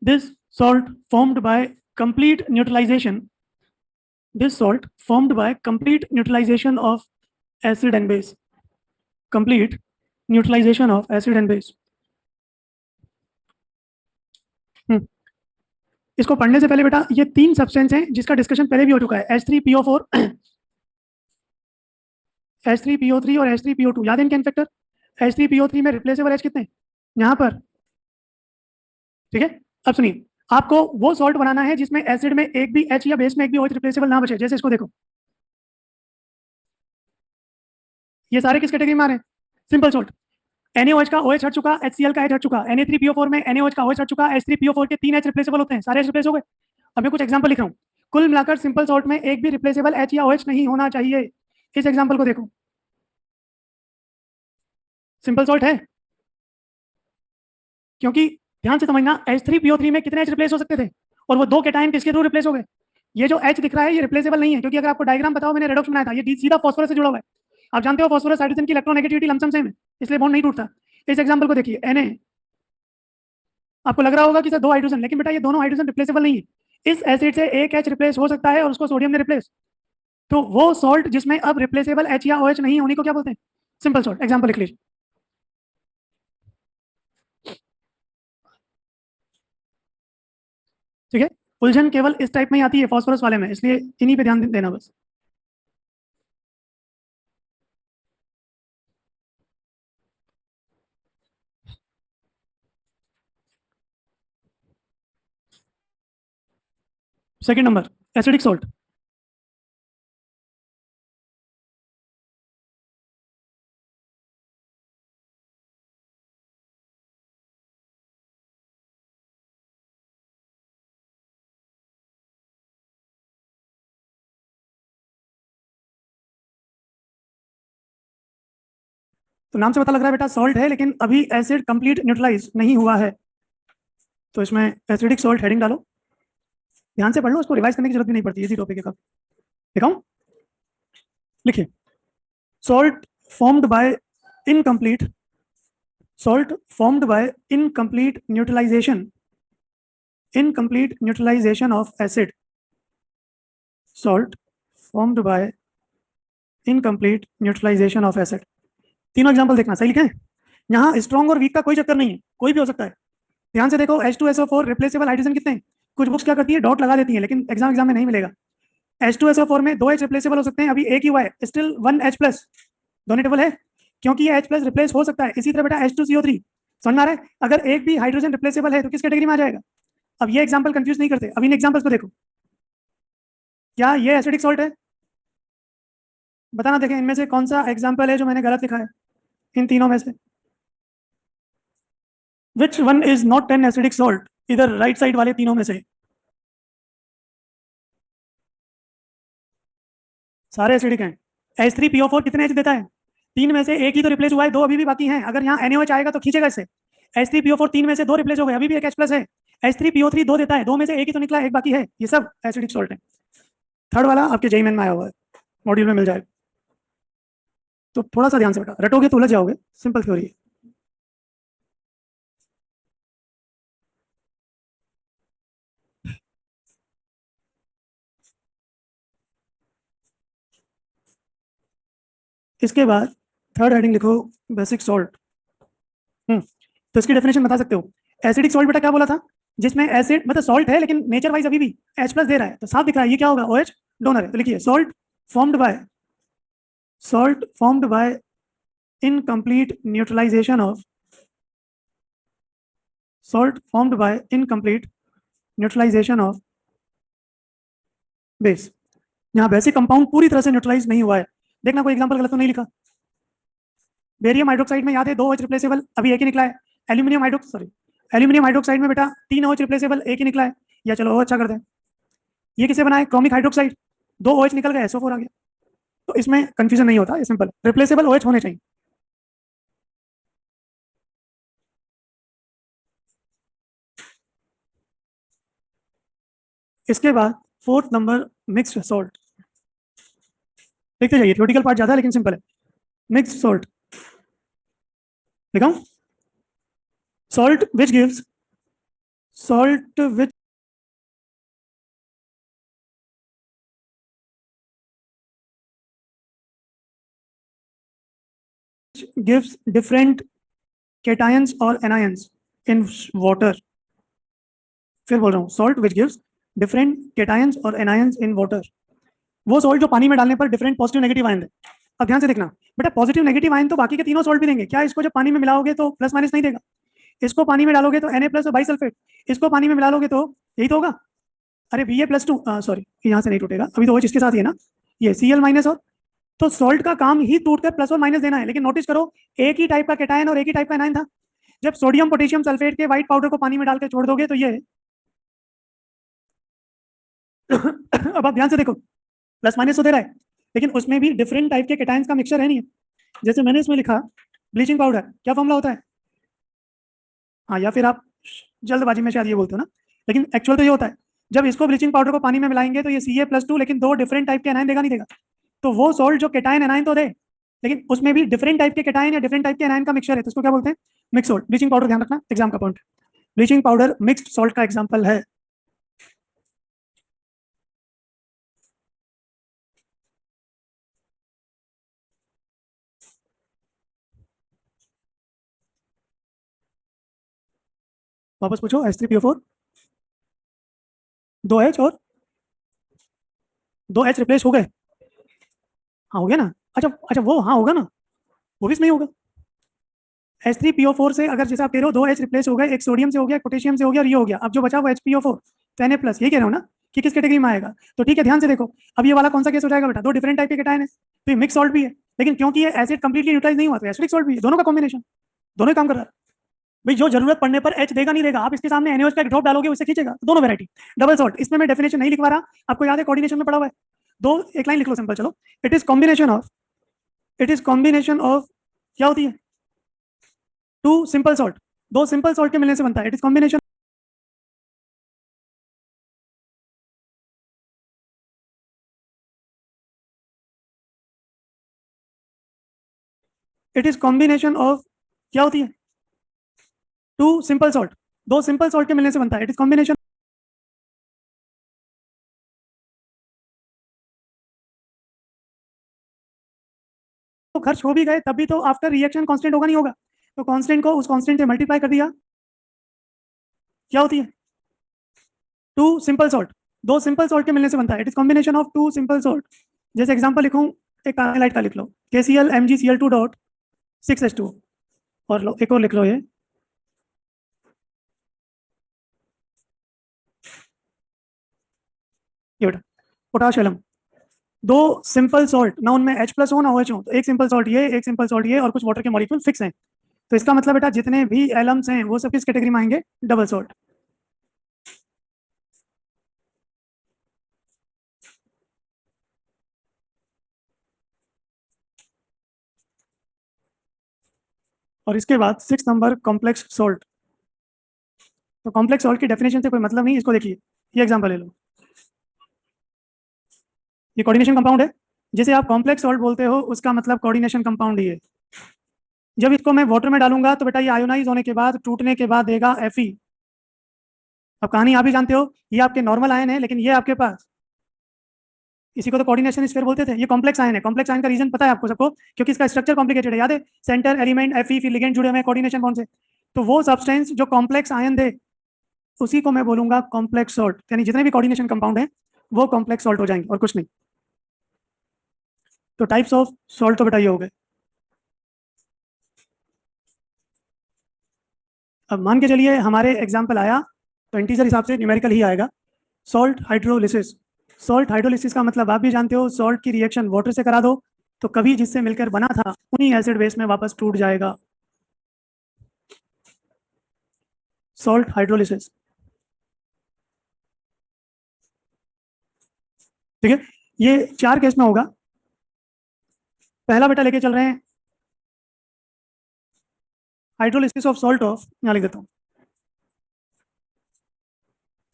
this salt formed by complete neutralization, this salt formed by complete neutralization of acid and base, complete neutralization of acid and base. इसको पढ़ने से पहले बेटा, ये 3 सब्सटेंस हैं जिसका डिस्कशन पहले भी हो चुका है, H3PO4 H3PO3 और H3PO2, याद है इनके इनफेक्टर? H3PO3 में रिप्लेसेबल H कितने? यहाँ पर, ठीक है? अब सुनिए, आपको वो सॉल्ट बनाना है जिसमें एसिड में एक भी H या बेस में एक भी OH रिप्लेसेबल ना बचे। जैसे इसको देखो, ये सारे किस कैटेगरी में आ रहे हैं? Simple salt. NaOH का OH हट चुका, HCl का H हट चुका, Na3PO4 में NaOH का OH हट चुका, H3PO4 के 3 H रिप्लेसेबल होते हैं, सारे H रिप्लेस हो गए। अब मैं कुछ एग्जांपल लिख रहा हूँ। कुल मिलाकर सिंपल सॉल्ट में एक भी रिप्लेसेबल H या OH नहीं होना चाहिए। इस एग्जांपल को देखो, सिंपल सॉल्ट है, क्योंकि ध्यान से समझना, H3PO3 में कितने H रिप्लेस हो सकते थे, और वो दो कैटायन किसके थ्रू रिप्लेस हो गए? ये जो H दिख रहा है ये रिप्लेसेबल नहीं है, क्योंकि अगर आपको डायग्राम बताओ, मैंने रेडॉक्स बनाया था, ये सीधा फास्फोरस से जुड़ा हुआ है। आप जानते हो फास्फोरस हाइड्रोजन की इलेक्ट्रोनेगेटिविटी लमसम सेम है, इसलिए बॉन्ड नहीं टूटता। इस एग्जांपल को देखिए, Na, आपको लग रहा होगा कि सर 2 हाइड्रोजन, लेकिन बेटा ये दोनों हाइड्रोजन रिप्लेसेबल नहीं है। इस एसिड से एक H रिप्लेस हो सकता है और उसको सोडियम ने रिप्लेस। तो वो सॉल्ट जिसमें अब रिप्लेसेबल H या OH नहीं, उन्हीं को क्या बोलते हैं? Simple salt. एग्जांपल लिख लीजिए, ठीक है? उलझन केवल इस टाइप में ही आती है फास्फोरस वाले में, इसलिए इन्हीं पे ध्यान देना बस। Second number acidic salt. तो नाम से पता लग रहा है बेटा सॉल्ट है, लेकिन अभी एसिड कंप्लीट न्यूट्रलाइज नहीं हुआ है, तो इसमें एसिडिक सॉल्ट हेडिंग डालो। ध्यान से पढ़ लो, उसको रिवाइज करने की जरूरत भी नहीं पड़ती, इसी टॉपिक है। दिखाऊं? लिखिए, salt formed by incomplete salt formed by incomplete neutralization of acid. Salt formed by incomplete neutralization of acid. तीनों एग्जांपल देखना, सही लिखे? यहाँ स्ट्रॉन्ग और वीक का कोई चक्कर नहीं है, कोई भी हो सकता है। ध्यान से देखो, H2SO4 रिप्लेसेबल हाइड्रोजन कितने हैं? कुछ बुक्स क्या करती है, डॉट लगा देती है, लेकिन एग्जाम में नहीं मिलेगा। H2SO4 में 2H रिप्लेसेबल हो सकते हैं, अभी एक ही हुआ है, स्टिल 1H प्लस डोनेटेबल है, क्योंकि ये H प्लस रिप्लेस हो सकता है। इसी तरह बेटा H2CO3 समझ में आ रहा है? अगर एक भी हाइड्रोजन रिप्लेसेबल है तो किस कैटेगरी में आ जाएगा? अब ये एग्जांपल कंफ्यूज नहीं करते, अब इन एग्जांपल्स को देखो, क्या ये एसिडिक सॉल्ट है? बताना, देखें इनमें से कौन सा एग्जांपल है जो मैंने गलत लिखा है इन तीनों में से। Which one is not an acidic salt? इधर राइट साइड वाले तीनों में से सारे एसिडिक हैं। H3PO4 कितने H देता है? तीन में से एक ही तो रिप्लेस हुआ है, दो अभी भी बाकी हैं। अगर यहाँ NaOH आएगा तो खींचेगा इससे। H3PO4 तीन में से दो रिप्लेस हो गए, अभी भी एक H प्लस है। H3PO3 दो देता है, दो में से एक ही तो निकला, एक बाकी है। ये सब एसिडिक सॉल्ट है। थर्ड वाला आपके जेईई मेन में आया हुआ है, मॉड्यूल में मिल जाएगा, तो थोड़ा सा ध्यान से बेटा, रटोगे तो उलझ जाओगे, सिंपल थ्योरी है। इसके बाद थर्ड हेडिंग लिखो, बेसिक सॉल्ट। तो इसकी डेफिनेशन बता सकते हो। एसिडिक सॉल्ट बेटा क्या बोला था? जिसमें एसिड मतलब सॉल्ट है लेकिन नेचर वाइज अभी भी H प्लस दे रहा है, तो साफ दिख रहा है ये क्या होगा, OH डोनर है। तो लिखिए, salt formed by incomplete neutralization of base. यहाँ बेसिक कंपाउंड पूरी तरह से न्यूट्रलाइज नहीं हुआ है। देखना कोई एग्जांपल गलत तो नहीं लिखा। बेरियम हाइड्रोक्साइड में याद है 2 OH रिप्लेसेबल, अभी एक ही निकला है। एल्यूमिनियम हाइड्रोक्साइड में बेटा 3 OH रिप्लेसेबल, एक ही निकला है। या चलो और अच्छा करते हैं, ये किसे बना है? क्रोमिक हाइड्रोक्साइड, 2 OH निकल गए, SO4 आ गया। तो इसमें कंफ्यूजन नहीं होता, ये सिंपल, रिप्लेसेबल OH होने चाहिए। इसके बाद फोर्थ नंबर मिक्स्ड सॉल्ट। देखते जाइए, थ्योरेटिकल पार्ट ज्यादा है लेकिन सिंपल है। मिक्स्ड सॉल्ट लिखाऊं? Salt which gives different cations or anions in water। फिर बोल रहा हूँ, salt which gives different cations और एनायंस इन वाटर। वो सॉल्ट जो पानी में डालने पर डिफरेंट पॉजिटिव नेगेटिव आयन है। अब ध्यान से देखना बेटा, पॉजिटिव नेगेटिव आयन तो बाकी के तीनों सॉल्ट भी देंगे। क्या इसको जब पानी में मिलाओगे तो प्लस माइनस नहीं देगा? इसको पानी में डालोगे तो Na+ और बाइसल्फेट, इसको पानी में मिला लोगे तो यही तो होगा। अरे Ba+2, सॉरी यहाँ से नहीं टूटेगा, अभी तो OH इसके साथ ही है ना, ये Cl- और तो सॉल्ट का काम ही टूटकर प्लस और माइनस देना है। लेकिन नोटिस करो, एक ही टाइप का केटायन और एक ही टाइप का एनायन था। जब सोडियम पोटेशियम सल्फेट के व्हाइट पाउडर को पानी में डालकर छोड़ दोगे तो ये अब आप ध्यान से देखो, प्लस माइनस तो दे रहा है, लेकिन उसमें भी डिफरेंट टाइप के केटायंस का मिक्सचर है नहीं है। जैसे मैंने इसमें लिखा ब्लीचिंग पाउडर, क्या फॉर्मूला होता है? हाँ, या फिर आप जल्दबाजी में शायद ये बोलते हो ना, लेकिन एक्चुअल तो ये होता है, जब इसको ब्लीचिंग पाउडर को पानी में मिलाएंगे तो ये Ca+2, लेकिन दो डिफरेंट टाइप के एनायन देगा नहीं देगा? तो वो सॉल्ट जो केटायन एनायन तो दे, लेकिन उसमें भी डिफरेंट टाइप के केटायन या डिफरेंट टाइप के एनायन का मिक्सचर है, तो उसको क्या बोलते हैं? Mix salt. ब्लीचिंग पाउडर ध्यान रखना, एग्जाम का point, bleaching powder mixed salt का एग्जाम्पल है। वापस पूछो, H3PO4 2H और 2H रिप्लेस हो गए? हाँ हो गया ना। अच्छा अच्छा, वो हाँ होगा ना, वो भी इसमें ही होगा। H3PO4 से अगर जैसे आप कह रहे हो 2H रिप्लेस हो गए, एक सोडियम से हो गया, एक पोटेशियम से हो गया और ये हो गया, अब जो बचा वो HPO4, तो Na+, ये कह रहे हो ना। कि किस कैटेगरी में आएगा। तो ठीक है, ध्यान से देखो, अब ये वाला कौन सा केस हो जाएगा बेटा, दो डिफरेंट टाइप के कैटायन है, तो ये मिक्स सॉल्ट भी है, लेकिन क्योंकि ये एसिड कंप्लीटली न्यूट्रलाइज नहीं हुआ तो एसिडिक सॉल्ट भी है, दोनों का कॉम्बिनेशन, दोनों ही काम कर रहा है भाई। जो जरूरत पड़ने पर एच देगा नहीं देगा, आप इसके सामने NaOH का एक ड्रॉप डालोगे उससे खींचेगा, दोनों वैरायटी। डबल सॉल्ट, इसमें मैं डेफिनेशन नहीं लिखवा रहा, आपको याद है कोऑर्डिनेशन में पढ़ा हुआ है, दो एक लाइन लिख लो सिंपल, चलो। It is combination of, it is combination of, क्या होती है, टू सिंपल सॉल्ट, दो सिंपल सॉल्ट के मिलने से बनता है, it is combination, it is combination of, क्या होती है, टू सिंपल सॉल्ट, दो सिंपल सॉल्ट के मिलने से बनता है, इट इज कॉम्बिनेशन। तो खर्च हो भी गए तब भी तो आफ्टर रिएक्शन कांस्टेंट होगा नहीं होगा, तो कांस्टेंट को उस कांस्टेंट से मल्टीप्लाई कर दिया, क्या होती है, टू सिंपल सॉल्ट, दो सिंपल सॉल्ट के मिलने से बनता है, it is combination of two simple salt. जैसे एग्जांपल लिखूं, एक लाइट का लिख लो, KCl MgCl2 डॉट 6H2, और लो एक और लिख लो, ये बेटा पोटाशियम, दो सिंपल सॉल्ट ना, उनमें H प्लस हो ना OH हो, तो एक सिंपल सॉल्ट ये, एक सिंपल सॉल्ट ये, और कुछ वाटर के मॉलिक्यूल फिक्स हैं, तो इसका मतलब बेटा जितने भी एलम्स हैं वो सब किस कैटेगरी में आएंगे, डबल सॉल्ट। और इसके बाद 6 नंबर कॉम्प्लेक्स सॉल्ट। तो कॉम्प्लेक्स सॉल्ट की डेफिनेशन से कोई मतलब नहीं, इसको देखिए, ये एग्जांपल ले लो, ये कोऑर्डिनेशन कंपाउंड है, जिसे आप कॉम्प्लेक्स सॉल्ट बोलते हो उसका मतलब कोऑर्डिनेशन कंपाउंड ही है। जब इसको मैं वाटर में डालूंगा तो बेटा ये आयोनाइज होने के बाद, टूटने के बाद देगा Fe। अब कहानी आप भी जानते हो, ये आपके नॉर्मल आयन है, लेकिन ये आपके पास, इसी को तो कोऑर्डिनेशन स्फीयर बोलते थे, ये कॉम्प्लेक्स आयन है। कॉम्प्लेक्स आयन का रीजन पता है आपको सबको, क्योंकि इसका स्ट्रक्चर कॉम्प्लिकेटेड है, याद है, सेंटर एलिमेंट Fe, फिर लिगेंड जुड़े हुए हैं कोऑर्डिनेशन बॉन्ड से, तो वो सब्सटेंस जो कॉम्प्लेक्स आयन दे उसी को मैं बोलूंगा कॉम्प्लेक्स सॉल्ट, यानी जितने भी कोऑर्डिनेशन कंपाउंड है वो कॉम्प्लेक्स सॉल्ट हो जाएंगे और कुछ नहीं। तो टाइप्स ऑफ सॉल्ट तो बेटा ये हो गए। अब मान के चलिए हमारे एग्जाम्पल आया तो इंटीजर हिसाब से न्यूमेरिकल ही आएगा, सॉल्ट हाइड्रोलिसिस। सॉल्ट हाइड्रोलिसिस का मतलब आप भी जानते हो, सॉल्ट की रिएक्शन वाटर से करा दो तो कभी जिससे मिलकर बना था उन्हीं एसिड बेस में वापस टूट जाएगा, सॉल्ट हाइड्रोलिसिस। ठीक है, ये 4 केस में होगा। पहला बेटा लेके चल रहे हैं हाइड्रोलिसिस ऑफ सॉल्ट ऑफ, यहाँ लिख देता हूँ,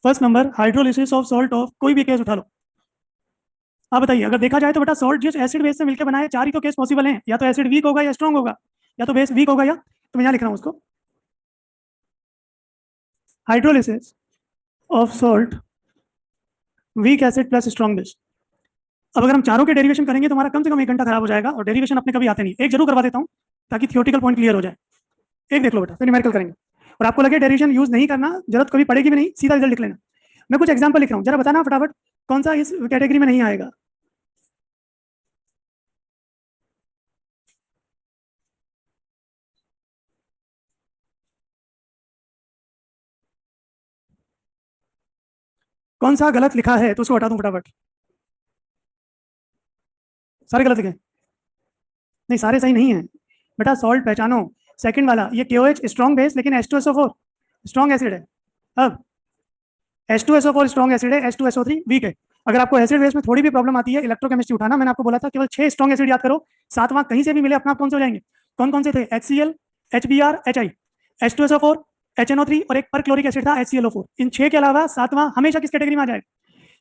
first number hydrolysis of salt of, कोई भी केस उठा लो। आप बताइए, अगर देखा जाए तो बेटा सॉल्ट जिस एसिड बेस से मिलकर बना है, 4 ही तो केस पॉसिबल हैं, या तो एसिड वीक होगा या स्ट्रॉन्ग होगा, या तो बेस वीक होगा या, तो मैं यहाँ लिख रहा हूँ उसको, hydrolysis of salt weak acid plus strong base. अब अगर हम चारों के डेरिवेशन करेंगे तो हमारा कम से कम 1 घंटा खराब हो जाएगा, और डेरिवेशन अपने कभी आते नहीं, एक जरूर करवा देता हूँ ताकि थियोटिकल पॉइंट क्लियर हो जाए। एक देख लो बेटा, फिर न्यूमेरिकल करेंगे, और आपको लगे डेरिवेशन यूज नहीं करना, जरूरत कभी पड़ेगी भी नहीं, सीधा रिजल्ट लिख लेना। मैं कुछ एग्जाम्पल लिख रहा हूँ, जरा बताना फटाफट कौन सा इस कैटेगरी में नहीं आएगा। कौन सा गलत लिखा है तो उसको हटा दूं फटाफट, सारे गलत लिखे, नहीं सारे सही नहीं है बेटा, सॉल्ट पहचानो, सेकंड वाला ये KOH स्ट्रॉन्ग बेस लेकिन H2SO4 स्ट्रॉन्ग एसिड है। अब H2SO4 स्ट्रॉन्ग एसिड है, H2SO3 वीक है। अगर आपको एसिड बेस में थोड़ी भी प्रॉब्लम आती है, इलेक्ट्रोकेमिस्ट्री उठाना, मैंने आपको बोला था केवल 6 स्ट्रॉन्ग एसिड याद करो, 7वां कहीं से भी मिले अपना आप कौन से हो जाएंगे, कौन कौन से थे, HCl, HBr, HI, H2SO4, HNO3 और एक पर क्लोरिक एसिड था HClO4, इन 6 के अलावा 7वां हमेशा किस कैटेगरी में आ जाएगा।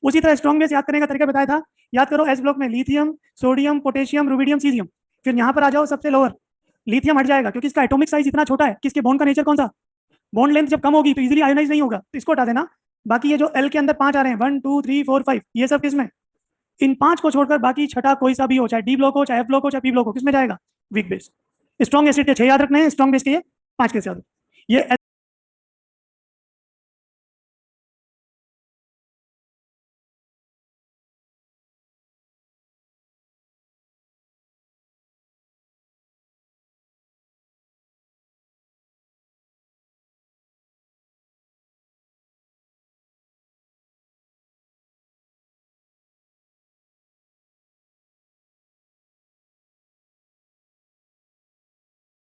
उसी तरह स्ट्रॉन्ग बेस याद करने का तरीका बताया था, याद करो एस ब्लॉक में lithium, sodium, potassium, rubidium, caesium, फिर यहाँ पर आ जाओ सबसे लोअर, लिथियम हट जाएगा क्योंकि इसका एटॉमिक साइज इतना छोटा है, किसके बॉन्ड का नेचर कौन सा, बॉन्ड लेंथ जब कम होगी तो इजीली आयोनाइज नहीं होगा, तो इसको हटा देना। बाकी ये जो एल के अंदर 5 आ रहे हैं, 1 2 3 4 5, ये सब किसमें, इन 5 को छोड़कर बाकी छठा कोई सा भी हो, चाहे डी ब्लॉक हो, चाहे एफ ब्लॉक हो, चाहे पी ब्लॉक हो, किसमें जाएगा, वीक बेस। स्ट्रॉन्ग एसिड के 6 याद रखने हैं, स्ट्रॉन्ग बेस के ये 5 कैसे याद, ये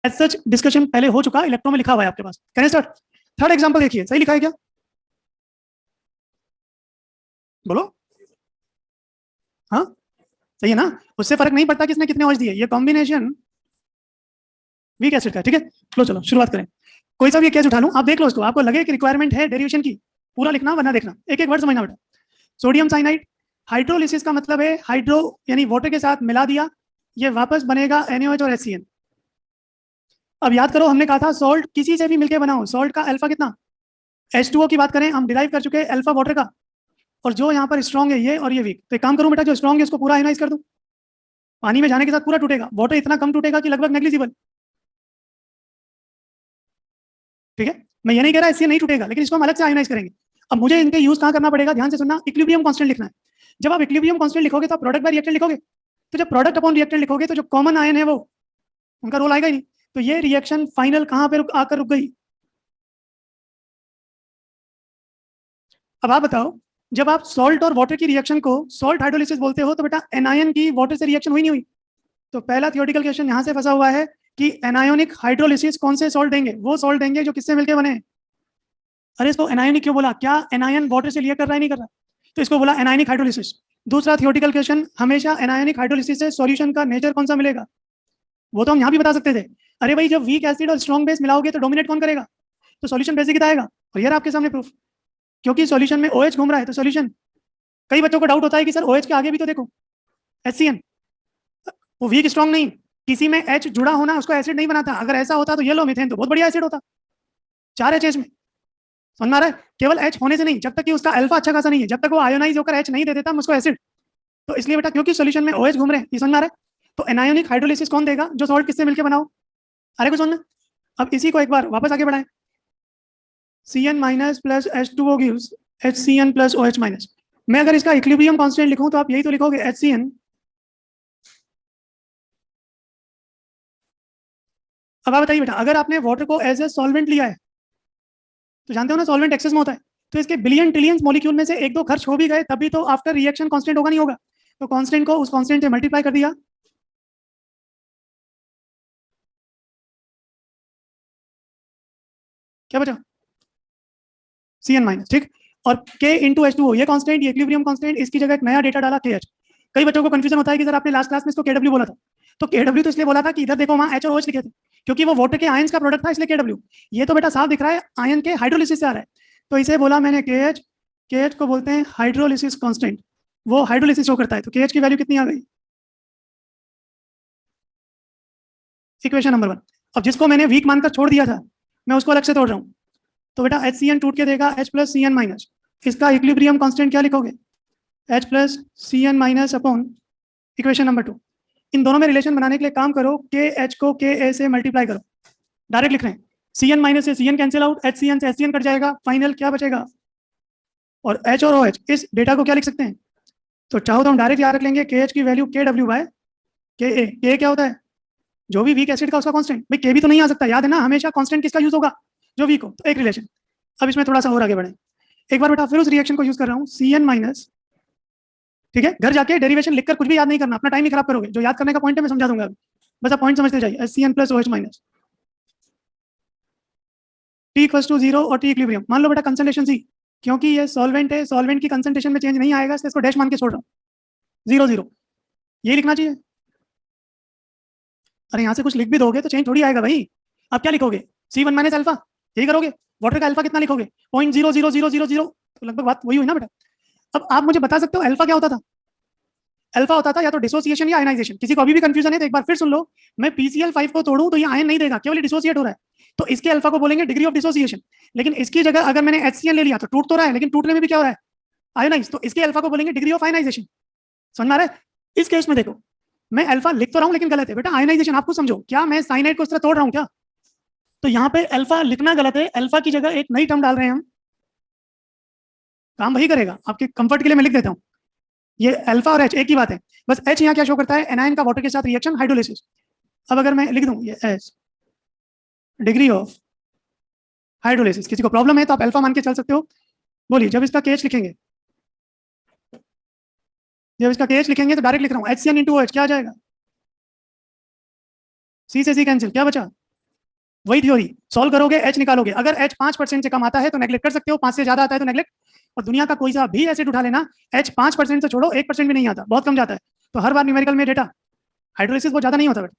एज सच डिस्कशन पहले हो चुका, इलेक्ट्रो में लिखा हुआ है आपके पास। Can I start? Third example देखिए, सही लिखा है क्या? बोलो। हाँ सही है ना? उससे फर्क नहीं पड़ता किसने कितने OH दिए, ये कॉम्बिनेशन वीक एसिड का, ठीक है। लो चलो शुरुआत करें। कोई सा भी केस उठा लूं, आप देख लो उसको, आपको लगे कि रिक्वायरमेंट है डेरिवेशन की, पूरा लिखना वरना देखना, एक एक वर्ड समझना बेटा। सोडियम साइनाइड हाइड्रोलिसिस का मतलब है हाइड्रो यानी वाटर के साथ मिला दिया, ये वापस बनेगा NaOH और HCl। अब याद करो, हमने कहा था सॉल्ट किसी से भी मिलकर बनाओ, सॉल्ट का अल्फा कितना, H2O की बात करें, हम डिराइव कर चुके हैं अल्फा वाटर का, और जो यहाँ पर स्ट्रॉन्ग है ये और ये वीक। तो एक काम करूं बेटा, जो स्ट्रॉन्ग है उसको पूरा आयोनाइज कर दूं, पानी में जाने के साथ पूरा टूटेगा, वाटर इतना कम टूटेगा कि लगभग नेग्लिजिबल, ठीक है। मैं ये नहीं कह रहा इससे नहीं टूटेगा, लेकिन इसको हम अलग से आयोनाइज करेंगे। अब मुझे इनके यूज कहाँ करना पड़ेगा, ध्यान से सुनना, इक्विलिब्रियम कांस्टेंट लिखना है। जब आप इक्विलिब्रियम कांस्टेंट लिखोगे तो आप प्रोडक्ट बाय रिएक्टेंट लिखोगे, तो जब प्रोडक्ट अपॉन रिएक्टेंट लिखोगे तो जो कॉमन आयन है वो उनका रोल आएगा ही नहीं। तो ये रिएक्शन फाइनल कहाँ पे आकर रुक गई। अब आप बताओ, जब आप सॉल्ट और वाटर की रिएक्शन को सॉल्ट हाइड्रोलिसिस बोलते हो, तो बेटा एनायन की वाटर से रिएक्शन हुई नहीं हुई। तो पहला थियोरेटिकल क्वेश्चन यहाँ से फंसा हुआ है कि एनायोनिक हाइड्रोलिसिस कौन से सॉल्ट देंगे, वो सॉल्ट देंगे जो किससे मिलकर बने। अरे इसको एनायनिक क्यों बोला, क्या एनायन वाटर से रिएक्ट कर रहा है, नहीं कर रहा, तो इसको बोला एनायनिक हाइड्रोलिसिस। दूसरा थियोरेटिकल क्वेश्चन, हमेशा एनायनिक हाइड्रोलिसिस से सॉल्यूशन का नेचर कौन सा मिलेगा, वो तो हम यहाँ भी बता सकते थे। अरे भाई जब वीक एसिड और स्ट्रॉन्ग बेस मिलाओगे तो डोमिनेट कौन करेगा, तो सॉल्यूशन बेसिक आएगा। और ये आपके सामने प्रूफ, क्योंकि सॉल्यूशन में OH घूम रहा है तो सॉल्यूशन, कई बच्चों को डाउट होता है कि सर OH के आगे भी तो देखो HCN, वो वीक स्ट्रॉन्ग नहीं, किसी में H जुड़ा होना उसको एसिड नहीं बनाता। अगर ऐसा होता तो येलो मीथेन तो बहुत बढ़िया एसिड होता, 4 H में, समझ में आ रहा है। केवल H होने से नहीं, जब तक कि उसका अल्फा अच्छा खासा नहीं है, जब तक वो आयोनाइज होकर H नहीं दे देता हम उसको एसिड। तो इसलिए बेटा क्योंकि सॉल्यूशन में OH घूम रहे हैं, ये समझ में आ रहा है। तो एनायोनिक हाइड्रोलिसिस कौन देगा, जो सॉल्ट किससे मिलकर बनाओ। अरे कुछ समझना। अब इसी को एक बार वापस आगे बढ़ाएं, Cn minus plus H2O gives HCN plus OH minus. मैं अगर इसका इक्विलिब्रियम कांस्टेंट लिखूं तो आप यही तो लिखोगे HCN। अब आप बताइए बेटा, अगर आपने वाटर को एज ए सॉल्वेंट लिया है, तो जानते हो ना सॉल्वेंट एक्सेस में होता है, तो इसके बिलियन ट्रिलियन मॉलिक्यूल में से एक दो खर्च हो भी गए तभी तो आफ्टर रिएक्शन कांस्टेंट होगा, नहीं होगा। तो कांस्टेंट को उस कांस्टेंट से मल्टीप्लाई कर दिया, क्या बचा, Cn माइनस, ठीक। और K इंटू H2O ये कांस्टेंट, ये इक्विलिब्रियम कांस्टेंट, इसकी जगह एक नया डेटा डाला KH। कई बच्चों को कंफ्यूजन होता है कि सर आपने लास्ट क्लास में इसको KW बोला था, तो KW तो इसलिए बोला था कि इधर देखो वहां H और OH लिखे थे, क्योंकि वो वाटर के आयंस का प्रोडक्ट था इसलिए KW। ये तो बेटा साफ दिख रहा है आयन के हाइड्रोलिसिस से आ रहा है, तो इसे बोला मैंने KH। KH को बोलते हैं हाइड्रोलिसिस कांस्टेंट, वो हाइड्रोलिसिस शो करता है। तो KH की वैल्यू कितनी आ गई, इक्वेशन नंबर 1। अब जिसको मैंने वीक मानकर छोड़ दिया था मैं उसको अलग से तोड़ रहा हूँ, तो बेटा HCN टूट के देगा H प्लस Cn माइनस। इसका इक्विलिब्रियम कांस्टेंट क्या लिखोगे, H plus Cn minus upon equation number 2। इन दोनों में रिलेशन बनाने के लिए काम करो, KH को KA से मल्टीप्लाई करो, डायरेक्ट लिख रहे हैं। Cn माइनस से Cn कैंसिल आउट, HCN से HCN कट जाएगा, फाइनल क्या बचेगा। और H और OH इस डेटा को क्या लिख सकते हैं, तो चाहो तो हम डायरेक्ट याद रख लेंगे KH की value KW by KA। K क्या होता है, जो भी वीक एसिड का उसका कांस्टेंट। भाई K भी तो नहीं आ सकता, याद है ना, हमेशा कांस्टेंट किसका यूज होगा, जो वीक हो। तो एक रिलेशन। अब इसमें थोड़ा सा और आगे बढ़े, एक बार बेटा फिर उस रिएक्शन को यूज कर रहा हूँ, Cn माइनस, ठीक है। घर जाके डेरिवेशन लिखकर कुछ भी याद नहीं करना, अपना टाइम ही खराब करोगे, जो याद करने का पॉइंट है मैं समझा दूंगा, बस आप पॉइंट समझते जाइए। HCN plus OH minus, T equals to 0 और T इक्विलिब्रियम। मान लो बेटा कंसंट्रेशन C, क्योंकि ये सॉल्वेंट है, सॉल्वेंट की कंसंट्रेशन में चेंज नहीं आएगा, इसलिए इसको डैश मान के छोड़ रहा हूँ, 0 0 यही लिखना चाहिए। अरे यहाँ से कुछ लिख भी दोगे तो चेंज थोड़ी आएगा भाई। आप क्या लिखोगे, C1 माइनस अल्फा, यही करोगे। वाटर का अल्फा कितना लिखोगे, 0.00000, तो लगभग बात वही हुई ना बेटा। अब आप मुझे बता सकते हो अल्फा क्या होता था, अल्फा होता था या तो डिसोसिएशन या आयनाइजेशन। किसी को अभी भी कंफ्यूजन है तो एक बार फिर सुन लो, मैं PCl5 को तोड़ूं तो ये आयन नहीं देगा, केवल डिसोसिएट हो रहा है, तो इसके अल्फा को बोलेंगे डिग्री ऑफ डिसोसिएशन। लेकिन इसकी जगह अगर मैंने HCl ले लिया तो टूट तो रहा है, लेकिन टूटने में भी क्या हो रहा है, आयोनाइज, तो इसके अल्फा को बोलेंगे डिग्री ऑफ आयनाइजेशन। समझ में आ रहा है। इस केस में देखो, मैं अल्फा लिख तो रहा हूं लेकिन गलत है बेटा, आयनाइजेशन आप खुद समझो, क्या मैं साइनाइड को इस तरह तोड़ रहा हूं क्या। तो यहाँ पे अल्फा लिखना गलत है, अल्फा की जगह एक नई टर्म डाल रहे हैं हम, काम वही करेगा, आपके कंफर्ट के लिए मैं लिख देता हूँ। ये अल्फा और H एक ही बात है, बस H यहाँ क्या शो करता है, एनायन का वाटर के साथ रिएक्शन हाइड्रोलिसिस। अब अगर मैं लिख दूं ये H डिग्री ऑफ हाइड्रोलिसिस, किसी को प्रॉब्लम है तो आप अल्फा मान के चल सकते हो। बोलिए, जब इसका KH लिखेंगे, जब इसका KH लिखेंगे तो डायरेक्ट लिख रहा हूँ HCN इंटू OH, क्या आ जाएगा, C से C कैंसिल, क्या बचा वही थ्योरी, सॉल्व करोगे एच निकालोगे, अगर एच 5% से कम आता है तो नेगलेक्ट कर सकते हो, 5 से ज्यादा आता है तो नेगलेक्ट। और दुनिया का कोई सा भी एसिड उठा लेना, एच 5% से छोड़ो 1% भी नहीं आता, बहुत कम जाता है। तो हर बार न्यूमेरिकल में डेटा हाइड्रोलिसिस बहुत ज्यादा नहीं होता। बट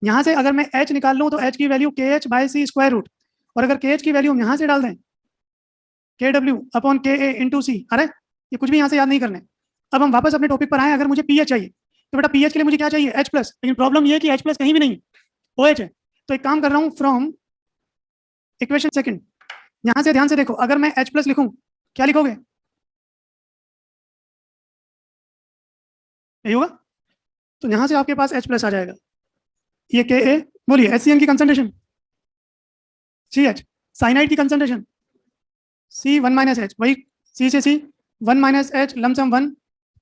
यहाँ से अगर मैं एच निकाल लूँ तो एच की value K H by C square root, और अगर के एच की वैल्यू हम यहाँ से डाल दें के डब्ल्यू अपॉन के ए इंटू सी, अरे ये कुछ भी यहाँ से याद नहीं करने। अब हम वापस अपने टॉपिक पर आए, अगर मुझे पी एच चाहिए तो बेटा पी एच के लिए मुझे क्या चाहिए, एच प्लस। लेकिन प्रॉब्लम ये है कि एच प्लस कहीं भी नहीं, ओ एच है। तो एक काम कर रहा हूँ, फ्रॉम इक्वेशन सेकंड, यहाँ से ध्यान से देखो, अगर मैं एच प्लस लिखूँ क्या लिखोगे, यही होगा। तो यहाँ से आपके पास एच प्लस आ जाएगा, ये के ए, बोलिए एच सी एन की कंसंट्रेशन, सी एच साइनाइड की कंसंट्रेशन, सी 1 माइनस एच, वही सी से सी 1 माइनस एच लमसम 1,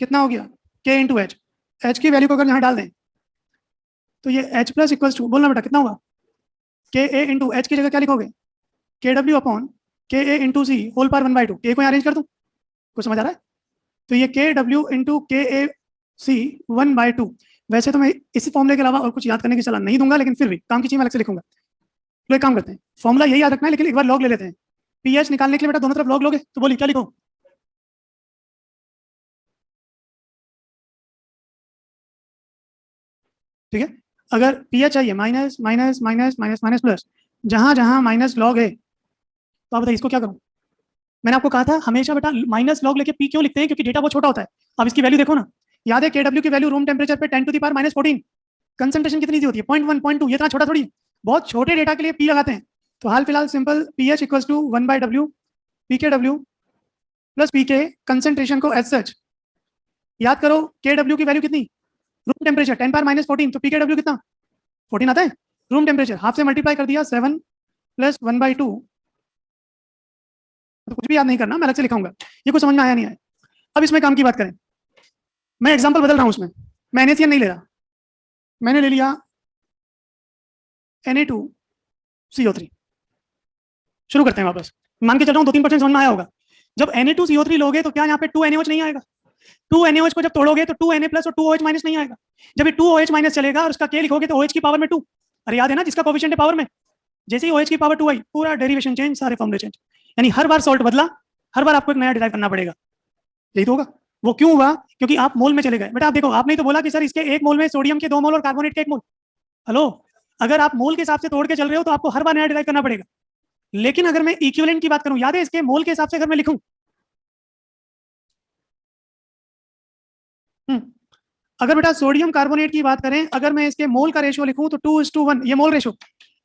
कितना हो गया के इंटू एच। एच की वैल्यू को अगर यहाँ डाल दें तो ये एच प्लस इक्वल्स टू, बोलना बेटा कितना होगा, के ए इंटू एच की जगह क्या लिखोगे, के डब्ल्यू अपॉन के ए इंटू सी होल पावर 1/2। के को यहाँ अरेंज कर दूँ, कुछ समझ आ रहा है। तो ये के डब्ल्यू इंटू के ए सी 1/2। वैसे तो मैं इस फॉर्मूले के अलावा और कुछ याद करने की सलाह नहीं दूंगा, लेकिन फिर भी काम की चीज मैं अलग से लिखूंगा। तो एक काम करते हैं, फॉर्मूला यही याद रखना है, लेकिन एक बार लॉग ले लेते हैं। पीएच निकालने के लिए बेटा दोनों तरफ लॉग लोगे, तो बोलिए क्या लिखो, ठीक है। अगर पीएच चाहिए minus minus minus minus minus plus, जहां जहां माइनस लॉग है, तो आप बताइए इसको क्या करूं। मैंने आपको कहा था हमेशा बेटा माइनस लॉग लेके पी क्यों लिखते हैं, क्योंकि डेटा बहुत छोटा होता है। अब इसकी वैल्यू देखो ना, याद है के डब्ल्यू की वैल्यू रूम टेम्परेचर पे 10 to the power minus 14, concentration कितनी सी होती है 0.1 0.2, ये इतना छोटा थोड़ी है। बहुत छोटे डेटा के लिए पी लगाते हैं। तो हाल फिलहाल simple p H equals to 1/w p K डब्ल्यू प्लस पी के, कंसंट्रेशन को एज सच याद करो, के डब्ल्यू की वैल्यू कितनी, रूम टेम्परेचर 10 पावर माइनस 14, तो पी के डब्ल्यू कितना 14 आता है। रूम टेम्परेचर हाफ से मल्टीप्लाई कर दिया 7 प्लस 1/2, तो कुछ भी याद नहीं करना, मैं अलग से लिखाऊंगा। ये कुछ समझ में आया नहीं आया। अब इसमें काम की बात करें, मैं एग्जांपल बदल रहा हूं, उसमें मैं NaCN नहीं ले रहा, मैंने ले लिया Na2CO3। शुरू करते हैं वापस, मान के चल रहा हूँ 2-3% समझ में आया होगा। जब Na2CO3 लोगे तो क्या यहाँ पे 2NaOH नहीं आएगा, 2NaOH को जब तोड़ोगे तो 2Na प्लस और 2OH माइनस नहीं आएगा। जब ये 2OH माइनस चलेगा और उसका K लिखोगे तो OH की पावर में 2, अरे याद है ना जिसका कोफिशिएंट है पावर में, जैसे ही OH की पावर 2 आई पूरा डेरिवेशन चेंज, सारे फॉर्मूले चेंज। यानी हर बार सॉल्ट बदला, हर बार आपको एक नया डिराइव करना पड़ेगा। यही तो होगा। वो क्यों हुआ, क्योंकि आप मोल में चले गए। बेटा आप देखो, आपने तो बोला कि सर इसके 1 मोल में सोडियम के 2 मोल और कार्बोनेट के 1 मोल। हेलो, अगर आप मोल के हिसाब से तोड़ के चल रहे हो तो आपको हर बार नया डिराइव करना पड़ेगा। लेकिन अगर मैं इक्विवेलेंट की बात करूं, याद है इसके मोल के हिसाब से अगर मैं लिखूं, अगर बेटा सोडियम कार्बोनेट की बात करें, अगर मैं इसके मोल का रेशियो लिखूं तो 2:1, ये मोल रेशियो।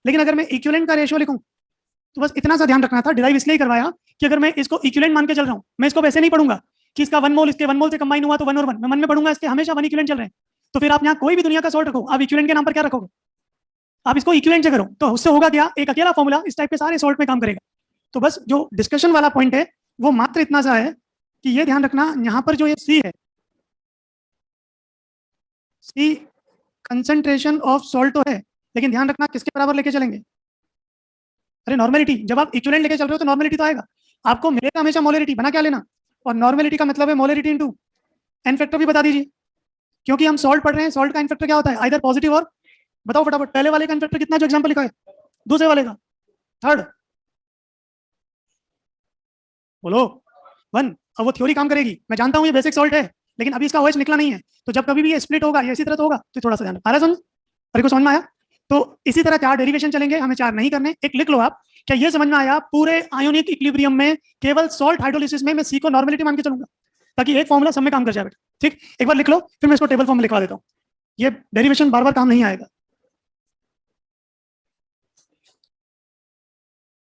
लेकिन अगर मैं इक्विवेलेंट का रेशियो लिखूं तो बस इतना सा ध्यान रखना था, डिराइव इसलिए करवाया कि अगर मैं इसको इक्विवेलेंट मान के चल रहा हूं, मैं इसको वैसे नहीं पढ़ूंगा कि इसका 1 मोल इसके 1 मोल से कंबाइन हुआ तो 1 और 1, मैं मन में पढ़ूंगा इसके हमेशा 1 इक्विवेलेंट चल रहे हैं। तो फिर आप यहाँ कोई भी दुनिया का सॉल्ट रखो, आप इक्विवेलेंट के नाम पर क्या रखोगे, आप इसको इक्विवेलेंट से करो, तो उससे होगा क्या, एक अकेला फॉर्मूला इस टाइप के सारे सॉल्ट में काम करेगा। तो बस जो डिस्कशन वाला पॉइंट है वो मात्र इतना सा है कि ये ध्यान रखना, यहाँ पर जो ये सी है, सी कंसंट्रेशन ऑफ सॉल्ट तो है, लेकिन ध्यान रखना किसके बराबर लेके चलेंगे, अरे नॉर्मेलिटी। जब आप इक्विवेलेंट लेके चल रहे हो तो नॉर्मेलिटी तो आएगा, आपको मिलेगा हमेशा मोलरिटी, बना क्या लेना, और नॉर्मेलिटी का मतलब है मोलरिटी इनटू एन फैक्टर भी बता दीजिए, क्योंकि हम सॉल्ट पढ़ रहे हैं, सॉल्ट का एन फैक्टर क्या होता है, आइदर पॉजिटिव और, बताओ फटाफट, पहले वाले का एन फैक्टर कितना जो एग्जांपल लिखा है, दूसरे वाले का थर्ड, बोलो 1। अब वो थ्योरी काम करेगी, मैं जानता हूँ ये बेसिक सॉल्ट है, लेकिन अभी इसका OH निकला नहीं है, तो जब कभी भी ये स्प्लिट होगा, ये इसी तरह तो होगा, तो थोड़ा सा ध्यान आ रहा है समझ, अरे को समझ में आया। तो इसी तरह 4 डेरिवेशन चलेंगे, हमें 4 नहीं करने, एक लिख लो आप, क्या ये समझ में आया, पूरे आयोनिक इक्विलिब्रियम में केवल सॉल्ट हाइड्रोलिसिस में मैं सी को नॉर्मेलिटी मान के चलूंगा, ताकि एक फॉर्मूला सब में काम कर जाए बेटा। ठीक, एक बार लिख लो, फिर मैं इसको टेबल फॉर्म में लिखवा देता हूँ, ये डेरिवेशन बार बार काम नहीं आएगा।